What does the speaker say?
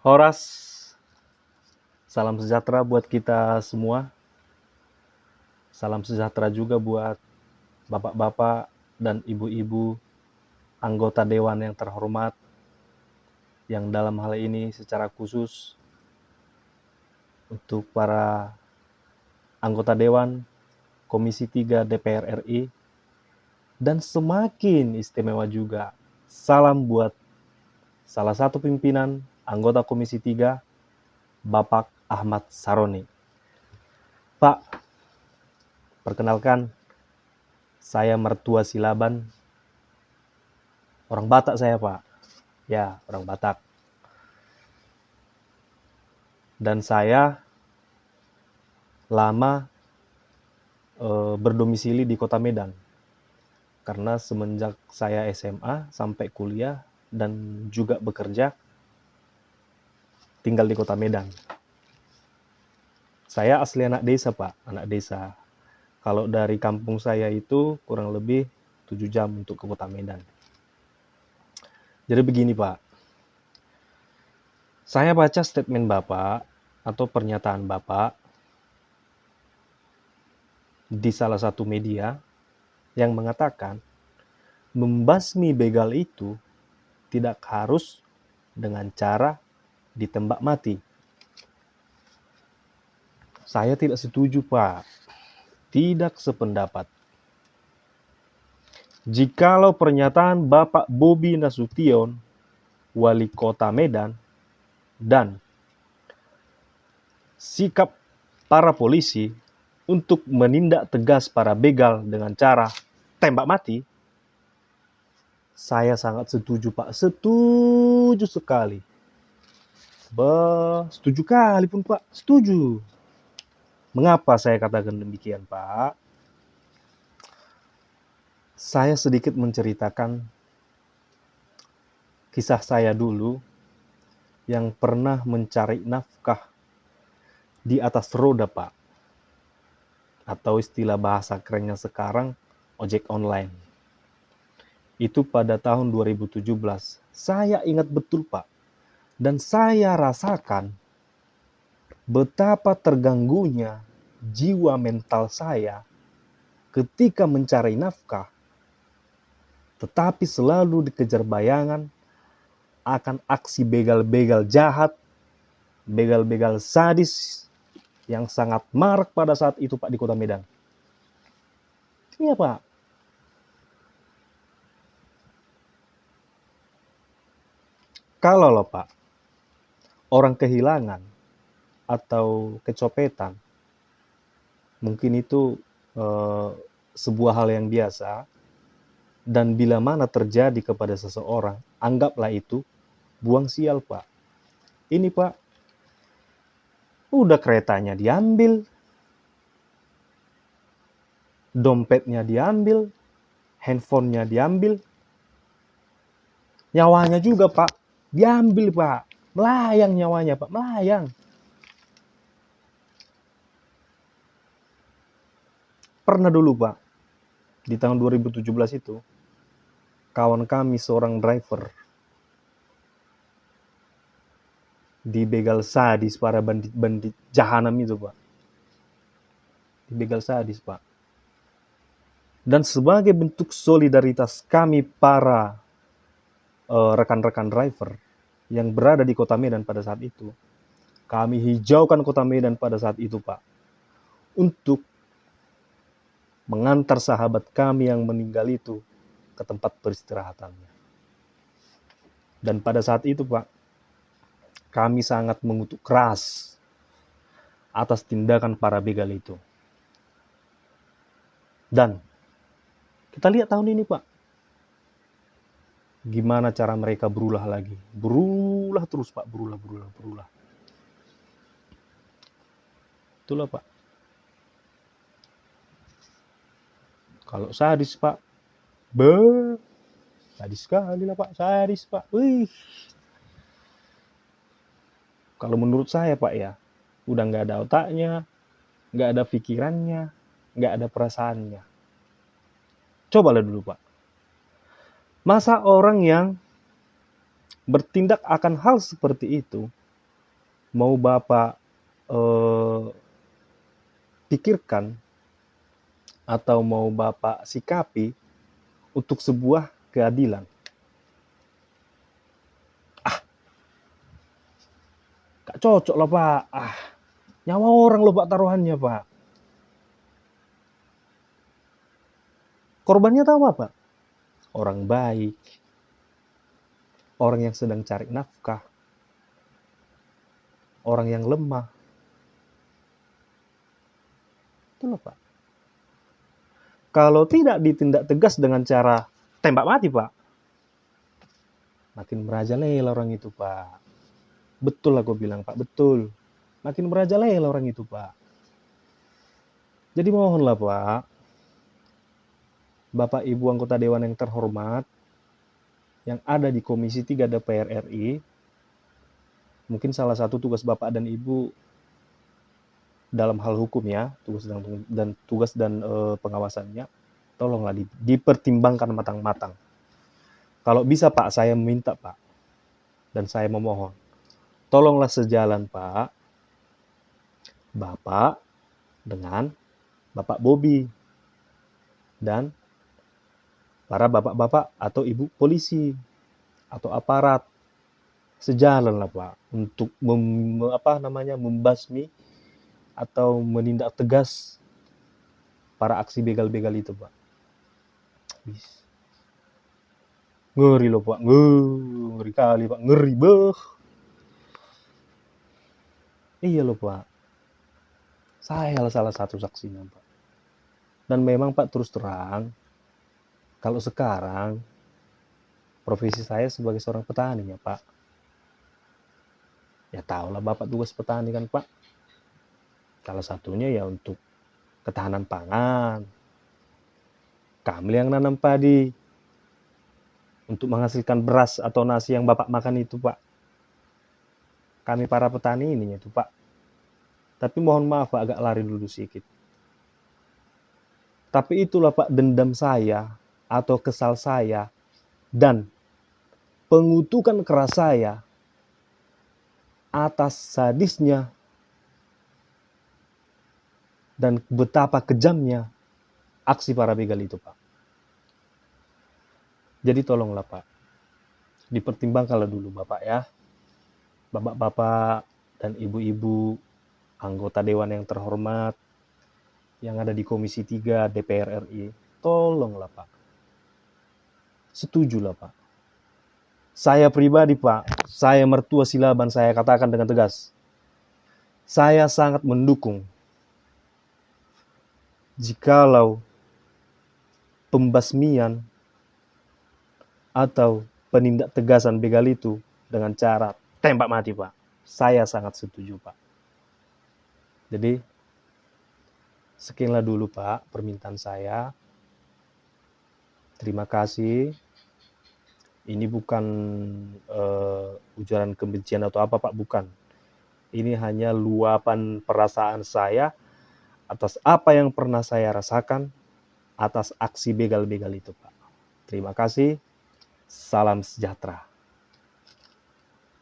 Horas, salam sejahtera buat kita semua. Salam sejahtera juga buat bapak-bapak dan ibu-ibu anggota dewan yang terhormat, yang dalam hal ini secara khusus untuk para anggota dewan Komisi 3 DPR RI, dan semakin istimewa juga, salam buat salah satu pimpinan anggota Komisi 3, Bapak Ahmad Saroni. Pak, perkenalkan, saya mertua Silaban. Orang Batak saya, Pak. Ya, orang Batak. Dan saya lama berdomisili di Kota Medan. Karena semenjak saya SMA sampai kuliah dan juga bekerja, tinggal di Kota Medan. Saya asli anak desa, Pak. Anak desa. Kalau dari kampung saya itu kurang lebih 7 jam untuk ke Kota Medan. Jadi begini, Pak. Saya baca statement Bapak atau pernyataan Bapak di salah satu media yang mengatakan membasmi begal itu tidak harus dengan cara ditembak mati. Saya tidak setuju, Pak. Tidak sependapat. Jikalau pernyataan Bapak Bobi Nasution, Wali Kota Medan, dan sikap para polisi untuk menindak tegas para begal dengan cara tembak mati, saya sangat setuju, Pak. Setuju sekali. Setuju kali pun, Pak. Setuju. Mengapa saya katakan demikian, Pak? Saya sedikit menceritakan kisah saya dulu yang pernah mencari nafkah di atas roda, Pak. Atau istilah bahasa kerennya sekarang, ojek online. Itu pada tahun 2017. Saya ingat betul, Pak. Dan saya rasakan betapa terganggunya jiwa mental saya ketika mencari nafkah, tetapi selalu dikejar bayangan akan aksi begal-begal jahat, begal-begal sadis yang sangat marak pada saat itu, Pak, di Kota Medan. Iya, Pak. Kalau loh, Pak, orang kehilangan atau kecopetan, mungkin itu sebuah hal yang biasa, dan bila mana terjadi kepada seseorang, anggaplah itu buang sial, Pak. Ini, Pak, udah keretanya diambil, dompetnya diambil, handphonenya diambil, nyawanya juga, Pak, diambil, Pak. Melayang nyawanya, Pak, melayang. Pernah dulu, Pak, di tahun 2017 itu, kawan kami seorang driver dibegal sadis para bandit-bandit jahanam itu, Pak. Dibegal sadis, Pak. Dan sebagai bentuk solidaritas kami para rekan-rekan driver yang berada di Kota Medan pada saat itu, kami hijaukan Kota Medan pada saat itu, Pak, untuk mengantar sahabat kami yang meninggal itu ke tempat peristirahatannya. Dan pada saat itu, Pak, kami sangat mengutuk keras atas tindakan para begal itu. Dan kita lihat tahun ini, Pak, gimana cara mereka berulah lagi. Berulah terus, Pak, berulah. Itulah, Pak. Kalau sadis, Pak, sadis sekali lah, Pak, sadis, Pak. Wih. Kalau menurut saya, Pak, ya, udah nggak ada otaknya, nggak ada pikirannya, nggak ada perasaannya. Cobalah dulu, Pak. Masa orang yang bertindak akan hal seperti itu mau Bapak pikirkan atau mau Bapak sikapi untuk sebuah keadilan. Gak cocok lah Pak. Nyawa orang loh Pak taruhannya Pak. Korbannya tahu apa? Orang baik, orang yang sedang cari nafkah, orang yang lemah. Itu loh Pak. Kalau tidak ditindak tegas dengan cara tembak mati Pak, makin merajalela orang itu Pak. Betul lah gue bilang Pak, betul. Makin merajalela orang itu Pak. Jadi mohonlah Pak, Bapak Ibu anggota Dewan yang terhormat, yang ada di Komisi 3 DPR RI, mungkin salah satu tugas Bapak dan Ibu dalam hal hukum ya, tugas dan pengawasannya, tolonglah dipertimbangkan matang-matang. Kalau bisa Pak, saya meminta Pak, dan saya memohon, tolonglah sejalan Pak, Bapak dengan Bapak Bobi dan para bapak-bapak atau ibu polisi atau aparat, sejalan lah Pak untuk membasmi atau menindak tegas para aksi begal-begal itu Pak. Ngeri loh Pak, ngeri kali Pak, ngeri beh. Iya loh Pak, saya salah satu saksinya Pak. Dan memang Pak terus terang, kalau sekarang profesi saya sebagai seorang petani ya Pak. Ya tahulah Bapak tugas petani kan Pak. Salah satunya ya untuk ketahanan pangan. Kami yang nanam padi untuk menghasilkan beras atau nasi yang Bapak makan itu Pak. Kami para petani ini itu Pak. Tapi mohon maaf Pak, agak lari dulu sedikit. Tapi itulah Pak dendam saya atau kesal saya dan pengutukan keras saya atas sadisnya dan betapa kejamnya aksi para begal itu Pak. Jadi tolonglah Pak, dipertimbangkanlah dulu Bapak ya. Bapak-bapak dan ibu-ibu anggota Dewan yang terhormat yang ada di Komisi 3 DPR RI, tolonglah Pak. Setujulah Pak. Saya pribadi Pak, saya mertua Silaban, saya katakan dengan tegas. Saya sangat mendukung jikalau pembasmian atau penindak tegasan begal itu dengan cara tembak mati Pak. Saya sangat setuju Pak. Jadi sekianlah dulu Pak permintaan saya. Terima kasih. Ini bukan ujaran kebencian atau apa Pak, bukan. Ini hanya luapan perasaan saya atas apa yang pernah saya rasakan atas aksi begal-begal itu Pak. Terima kasih. Salam sejahtera.